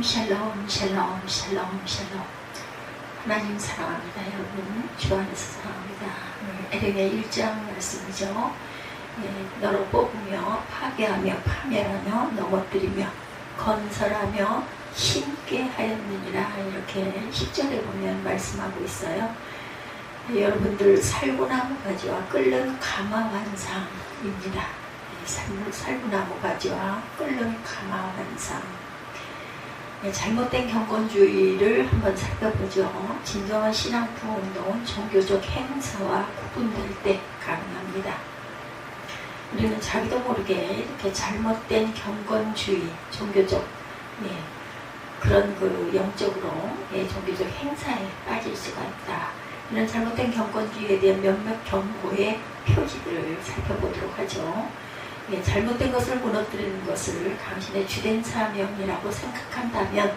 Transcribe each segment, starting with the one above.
샬롬 샬롬 샬롬 샬롬. 하나님 사랑합니다. 여러분 주 안에서 사랑합니다. 에레미야 1장 말씀이죠. 너로 뽑으며 파괴하며 파멸하며 넘어뜨리며 건설하며 힘께 하였느니라. 이렇게 10절에 보면 말씀하고 있어요. 여러분들 살구나무 가지와 끓는 가마 완상입니다. 살구나무 가지와 끓는 가마 완상. 잘못된 경건주의를 한번 살펴보죠. 진정한 신앙풍 운동은 종교적 행사와 구분될 때 가능합니다. 우리는 자기도 모르게 이렇게 잘못된 경건주의, 종교적 그런 영적으로 종교적 행사에 빠질 수가 있다. 이런 잘못된 경건주의에 대한 몇몇 경고의 표지들을 살펴보도록 하죠. 잘못된 것을 무너뜨리는 것을 당신의 주된 사명이라고 생각한다면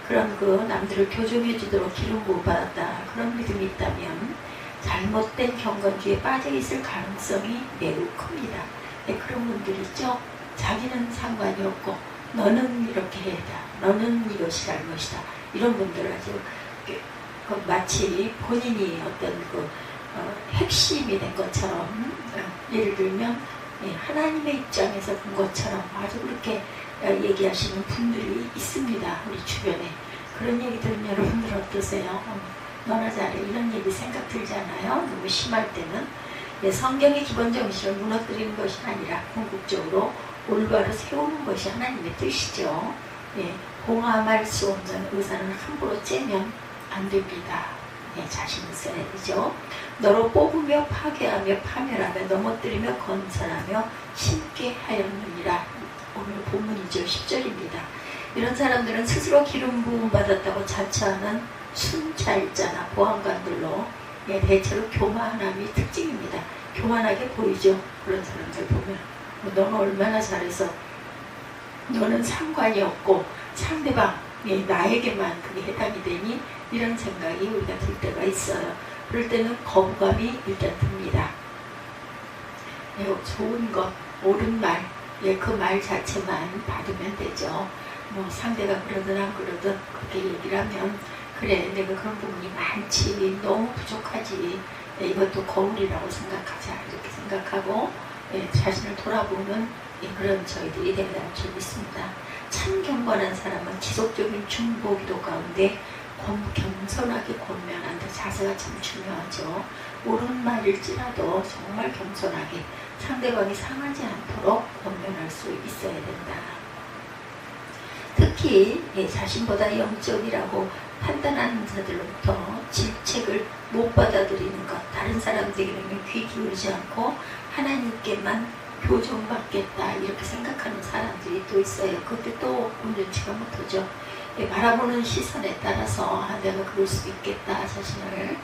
그런 남들을 교정해 주도록 기름 부어 받았다. 그런 믿음이 있다면 잘못된 경건주의에 빠져 있을 가능성이 매우 큽니다. 그런 분들 있죠. 자기는 상관이 없고 너는 이렇게 해야 너는 이것이 잘못이다. 이런 분들 아주 마치 본인이 어떤 핵심이 된 것처럼 예를 들면 하나님의 입장에서 본 것처럼 아주 그렇게 얘기하시는 분들이 있습니다. 우리 주변에. 그런 얘기 들으면 여러분들 어떠세요? 너나 잘해. 이런 얘기 생각 들지 않아요? 너무 심할 때는. 성경의 기본 정신을 무너뜨리는 것이 아니라 궁극적으로 올바로 세우는 것이 하나님의 뜻이죠. 봉함할 수 없는 의사는 함부로 째면 안 됩니다. 자신을 써야 되죠. 너로 뽑으며 파괴하며 파멸하며 넘어뜨리며 건설하며 심게 하였느니라. 오늘 본문이죠. 10절입니다. 이런 사람들은 스스로 기름 부음 받았다고 자처하는 순찰자나 보안관들로 대체로 교만함이 특징입니다. 교만하게 보이죠. 그런 사람들 보면 너는 얼마나 잘해서 너는 상관이 없고 상대방 나에게만 그게 해당이 되니 이런 생각이 우리가 들 때가 있어요. 그럴 때는 거부감이 일단 듭니다. 좋은 것, 옳은 말, 그 말 자체만 받으면 되죠. 상대가 그러든 안 그러든 그렇게 얘기를 하면 그래 내가 그런 부분이 많지 너무 부족하지 이것도 거울이라고 생각하자 이렇게 생각하고 자신을 돌아보는 그런 저희들이 되리라 줄 믿습니다. 참 경건한 사람은 지속적인 중보기도 가운데 겸손하게 권면한다. 자세가 참 중요하죠. 옳은 말일지라도 정말 겸손하게 상대방이 상하지 않도록 권면할 수 있어야 된다. 특히 자신보다 영적이라고 판단하는 자들로부터 질책을 못 받아들이는 것, 다른 사람들에게는 귀 기울이지 않고 하나님께만 교정받겠다 이렇게 생각하는 사람들이 또 있어요. 그것도 또 온전치가 못하죠. 바라보는 시선에 따라서 내가 그럴 수 있겠다 자신을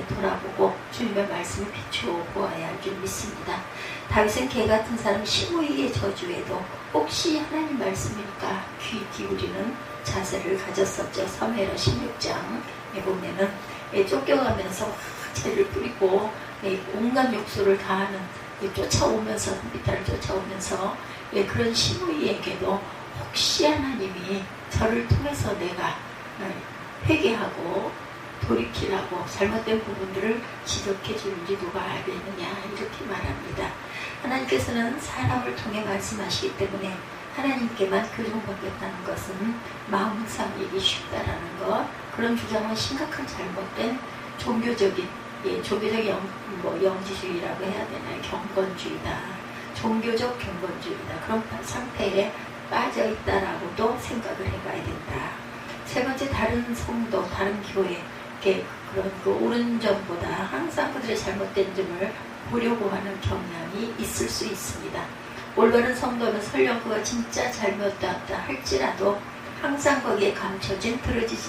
돌아보고 주님의 말씀을 비추어 보아야 할 줄 믿습니다. 다윗은 개같은 사람 시므이의 저주에도 혹시 하나님 말씀일까 귀 기울이는 자세를 가졌었죠. 사무엘하 16장에 보면은 쫓겨가면서 죄를 뿌리고 온갖 욕설을 다하는 쫓아오면서 비탈을 쫓아오면서 그런 시므이에게도 혹시 하나님이 저를 통해서 내가 회개하고 돌이키라고 잘못된 부분들을 지적해 주는지 누가 알겠느냐 이렇게 말합니다. 하나님께서는 사람을 통해 말씀하시기 때문에 하나님께만 교정받겠다는 것은 마음상이기 쉽다라는 것. 그런 주장은 심각한 잘못된 종교적인 영지주의라고 해야 되나요? 경건주의다. 종교적 경건주의다. 그런 상태에 빠져 있다라고도 생각을 해봐야 된다. 세 번째, 다른 성도, 다른 교회 그런 옳은 점보다 항상 그들의 잘못된 점을 보려고 하는 경향이 있을 수 있습니다. 올바른 성도는 설령 그가 진짜 잘못되었다 할지라도 항상 거기에 감춰진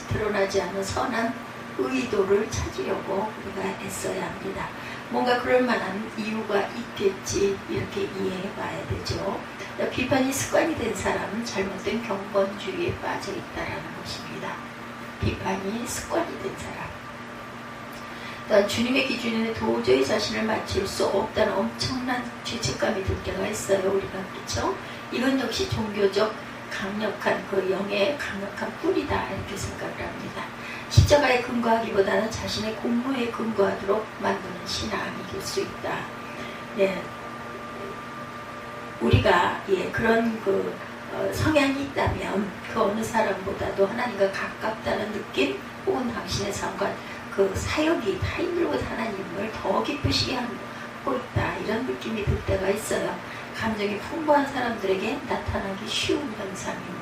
드러나지 않는 선한 의도를 찾으려고 우리가 애써야 합니다. 뭔가 그럴 만한 이유가 있겠지 이렇게 이해해 봐야 되죠. 비판이 습관이 된 사람은 잘못된 경건주의에 빠져 있다는 것입니다. 비판이 습관이 된 사람. 또한 주님의 기준에는 도저히 자신을 맞출 수 없다는 엄청난 죄책감이 들 때가 있어요. 우리가 그렇죠? 이건 역시 종교적 강력한 그 영의 강력한 뿌리다 이렇게 생각을 합니다. 십자가에 근거하기보다는 자신의 공로에 근거하도록 만드는 신앙이 될 수 있다. 예, 우리가 그런 성향이 있다면 그 어느 사람보다도 하나님과 가깝다는 느낌 혹은 당신의 삶과 그 사역이 다 힘들고 하나님을 더 기쁘시게 하고 있다 이런 느낌이 들 때가 있어요. 감정이 풍부한 사람들에게 나타나기 쉬운 현상입니다.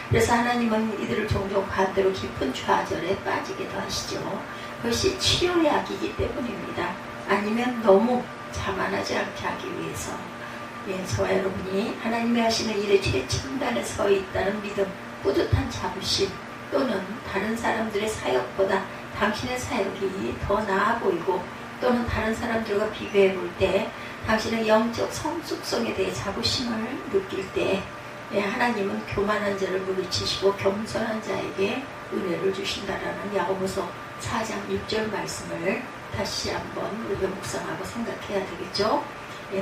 그래서 하나님은 이들을 종종 반대로 깊은 좌절에 빠지기도 하시죠. 그것이 치료약이기 때문입니다. 아니면 너무 자만하지 않게 하기 위해서 저와 여러분이 하나님이 하시는 일에 최첨단에 서 있다는 믿음, 뿌듯한 자부심 또는 다른 사람들의 사역보다 당신의 사역이 더 나아 보이고 또는 다른 사람들과 비교해 볼 때 당신의 영적 성숙성에 대해 자부심을 느낄 때 하나님은 교만한 자를 물리치시고 겸손한 자에게 은혜를 주신다라는 야고보서 4장 6절 말씀을 다시 한번 우리가 묵상하고 생각해야 되겠죠.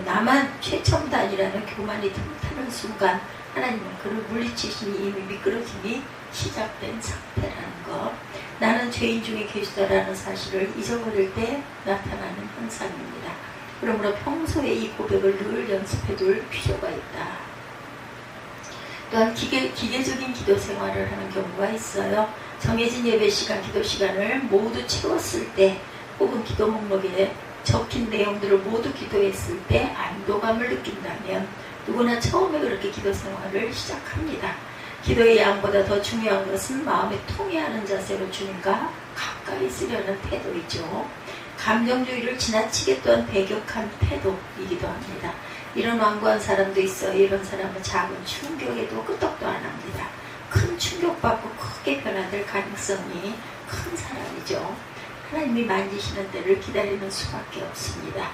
나만 최첨단이라는 교만이 틈타는 순간 하나님은 그를 물리치시니 이미 미끄러짐이 시작된 상태라는 것, 나는 죄인 중에 계시다라는 사실을 잊어버릴 때 나타나는 현상입니다. 그러므로 평소에 이 고백을 늘 연습해둘 필요가 있다. 또한 기계적인 기도 생활을 하는 경우가 있어요. 정해진 예배 시간, 기도 시간을 모두 채웠을 때 혹은 기도 목록에 적힌 내용들을 모두 기도했을 때 안도감을 느낀다면 누구나 처음에 그렇게 기도 생활을 시작합니다. 기도의 양보다 더 중요한 것은 마음에 통해하는 자세로 주님과 가까이 있으려는 태도이죠. 감정주의를 지나치게 또한 배격한 태도이기도 합니다. 이런 완고한 사람도 있어요. 이런 사람은 작은 충격에도 끄떡도 안 합니다. 큰 충격받고 크게 변화될 가능성이 큰 사람이죠. 하나님이 만지시는 때를 기다리는 수밖에 없습니다.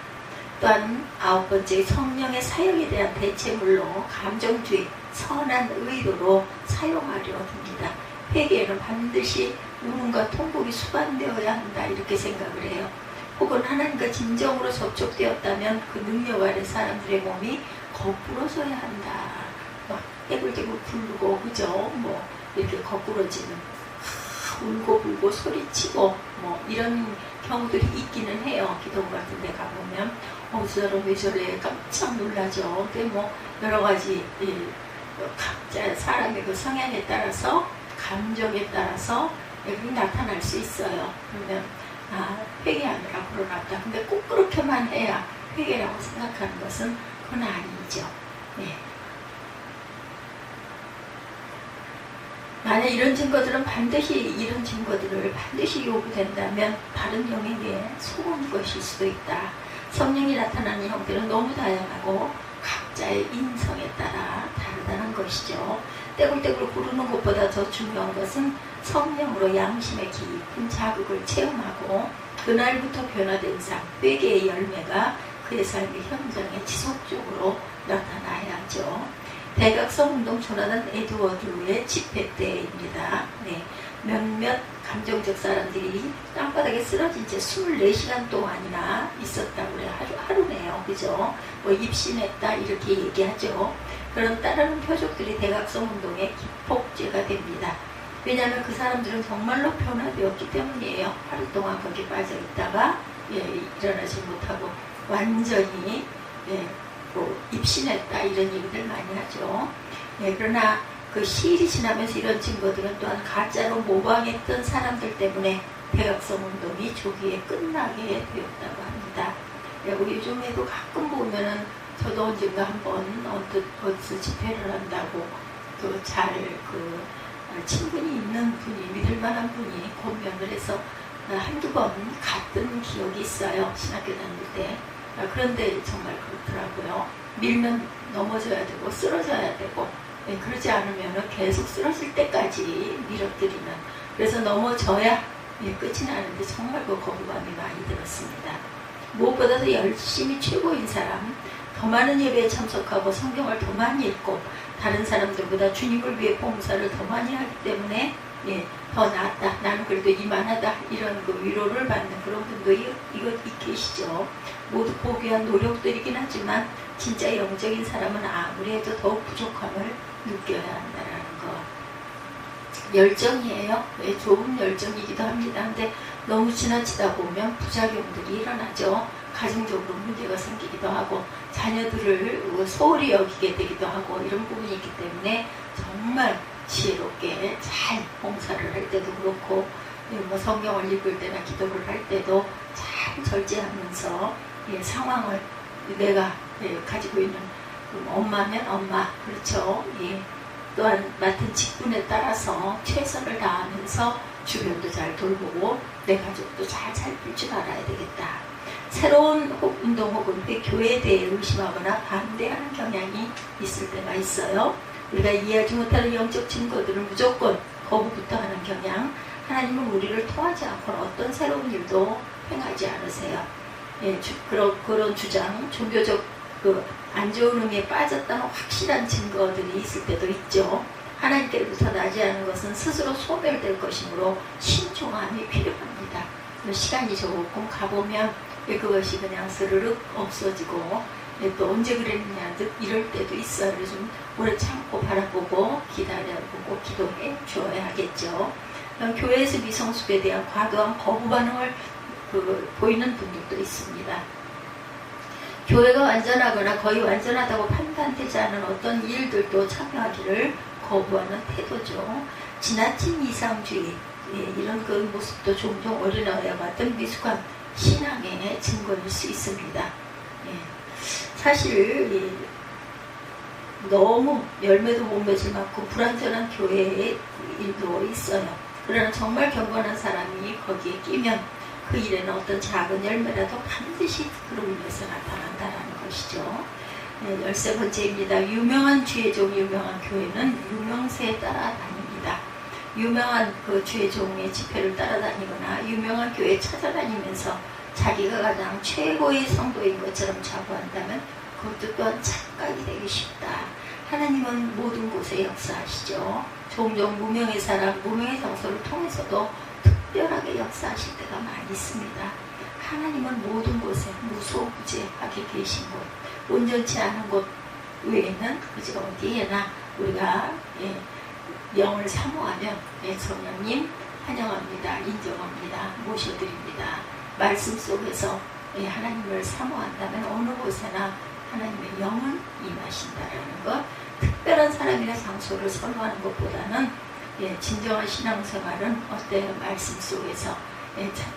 또한 9번째, 성령의 사역에 대한 대체물로 감정주의, 선한 의도로 사용하려 듭니다. 회개에는 반드시 우문과 통곡이 수반되어야 한다 이렇게 생각을 해요. 혹은 하나님과 진정으로 접촉되었다면 그 능력 아래 사람들의 몸이 거꾸로져야 한다. 막 떼굴떼굴 부르고 그죠? 이렇게 거꾸로지는 울고 불고 소리치고 이런 경우들이 있기는 해요. 기도 같은 데 가보면 저 사람 왜 저래 깜짝 놀라죠. 근데 여러 가지 각자 사람의 그 성향에 따라서 감정에 따라서 여기 나타날 수 있어요. 그러면 회개하느라 그러나보다. 근데 꼭 그렇게만 해야 회개라고 생각하는 것은 그건 아니죠. 만약 이런 증거들을 반드시 요구된다면 다른 영에게 속은 것일 수도 있다. 성령이 나타나는 형태는 너무 다양하고 각자의 인성에 따라 다르다는 것이죠. 떼굴떼굴 구르는 것보다 더 중요한 것은 성령으로 양심의 깊은 자극을 체험하고 그날부터 변화된 삶, 회개의 열매가 그의 삶의 현장에 지속적으로 나타나야죠. 대각성 운동 조나단 에드워드의 집회 때입니다. 몇몇 감정적 사람들이 땅바닥에 쓰러진 채 24시간 동안이나 있었다고 그래요. 하루네요. 그죠? 입신했다 이렇게 얘기하죠. 그런 따르는 표적들이 대각성 운동의 기폭제가 됩니다. 왜냐하면 그 사람들은 정말로 변화되었기 때문이에요. 하루 동안 거기 빠져 있다가 일어나지 못하고 완전히 입신했다 이런 얘기들 많이 하죠. 그러나 그 시일이 지나면서 이런 증거들은 또한 가짜로 모방했던 사람들 때문에 대각성 운동이 조기에 끝나게 되었다고 합니다. 우리 요즘에도 가끔 보면은 저도 언젠가 한번 어디서 집회를 한다고 친분이 있는 분이 믿을만한 분이 권면을 해서 한두 번 갔던 기억이 있어요. 신학교 다닐 때. 그런데 정말 그렇더라고요. 밀면 넘어져야 되고 쓰러져야 되고 그러지 않으면 계속 쓰러질 때까지 밀어뜨리는, 그래서 넘어져야 끝이 나는데 정말 그 거부감이 많이 들었습니다. 무엇보다도 열심히 최고인 사람, 더 많은 예배에 참석하고 성경을 더 많이 읽고 다른 사람들보다 주님을 위해 봉사를 더 많이 하기 때문에 더 낫다, 나는 그래도 이만하다 이런 그 위로를 받는 그런 분들이 계시죠. 모두 고귀한 노력들이긴 하지만 진짜 영적인 사람은 아무리 해도 더욱 부족함을 느껴야 한다라는 거. 열정이에요. 네, 좋은 열정이기도 합니다. 근데 너무 지나치다 보면 부작용들이 일어나죠. 가정적으로 문제가 생기기도 하고 자녀들을 소홀히 여기게 되기도 하고 이런 부분이 있기 때문에 정말 지혜롭게 잘 봉사를 할 때도 그렇고 뭐 성경을 읽을 때나 기도를 할 때도 잘 절제하면서 상황을 내가 가지고 있는 엄마면 엄마 그렇죠. 또한 맡은 직분에 따라서 최선을 다하면서 주변도 잘 돌보고 내 가족도 잘 살필 줄 알아야 되겠다. 새로운 운동 혹은 교회에 대해 의심하거나 반대하는 경향이 있을 때가 있어요. 우리가 이해하지 못하는 영적 증거들을 무조건 거부부터 하는 경향. 하나님은 우리를 통하지 않고는 어떤 새로운 일도 행하지 않으세요. 그런 주장, 종교적 안 좋은 의미에 빠졌다는 확실한 증거들이 있을 때도 있죠. 하나님께로부터 나지 않은 것은 스스로 소멸될 것이므로 신중함이 필요합니다. 시간이 조금 가보면 그것이 그냥 스르륵 없어지고 또 언제 그랬느냐 이럴 때도 있어요. 그래서 좀 오래 참고 바라보고 기다려보고 기도해 주어야 하겠죠. 교회에서 미성숙에 대한 과도한 거부 반응을 보이는 분들도 있습니다. 교회가 완전하거나 거의 완전하다고 판단되지 않은 어떤 일들도 참여하기를 거부하는 태도죠. 지나친 이상주의 이런 그 모습도 종종 어린아이와 같은 미숙한 신앙의 증거일 수 있습니다. 사실 너무 열매도 못 맺을 만큼 불완전한 교회의 일도 있어요. 그러나 정말 경건한 사람이 거기에 끼면 그 일에는 어떤 작은 열매라도 반드시 그로 인해서 나타난다는 것이죠. 13번째입니다. 유명한 주의 종, 유명한 교회는 유명세에 따라다닙니다. 유명한 그 주의 종의 집회를 따라다니거나 유명한 교회에 찾아다니면서 자기가 가장 최고의 성도인 것처럼 자부한다면 그것도 또한 착각이 되기 쉽다. 하나님은 모든 곳에 역사하시죠. 종종 무명의 사람, 무명의 장소를 통해서도 특별하게 역사하실 때가 많이 있습니다. 하나님은 모든 곳에 무소부재하게 계신 곳, 온전치 않은 곳 외에는 그저 어디에나 우리가 영을 사모하면 성령님 환영합니다. 인정합니다. 모셔드립니다. 말씀 속에서 하나님을 사모한다면 어느 곳에나 하나님의 영은 임하신다라는 것. 특별한 사람이나 장소를 선호하는 것보다는 진정한 신앙생활은 어때요? 말씀 속에서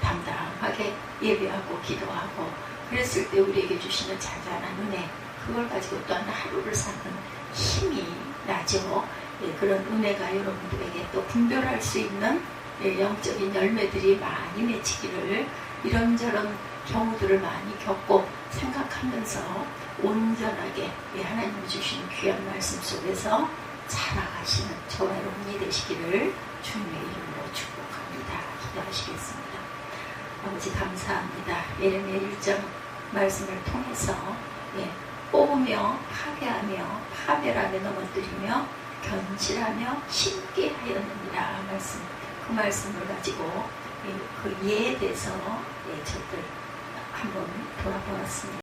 담담하게 예배하고 기도하고 그랬을 때 우리에게 주시는 잔잔한 은혜, 그걸 가지고 또한 하루를 사는 힘이 나죠. 그런 은혜가 여러분들에게 또 분별할 수 있는 영적인 열매들이 많이 맺히기를, 이런저런 경우들을 많이 겪고 생각하면서 온전하게 하나님이 주시는 귀한 말씀 속에서 살아가시는 저와 여러분이 되시기를 주님의 이름으로 축복합니다. 기도하시겠습니다. 아버지 감사합니다. 예레미야 1장 말씀을 통해서 뽑으며 파괴하며 파멸하며 넘어뜨리며 견실하며 심게 하였느니라 말씀, 그 말씀을 가지고 그 예에 대해서 저들 한번 돌아보았습니다.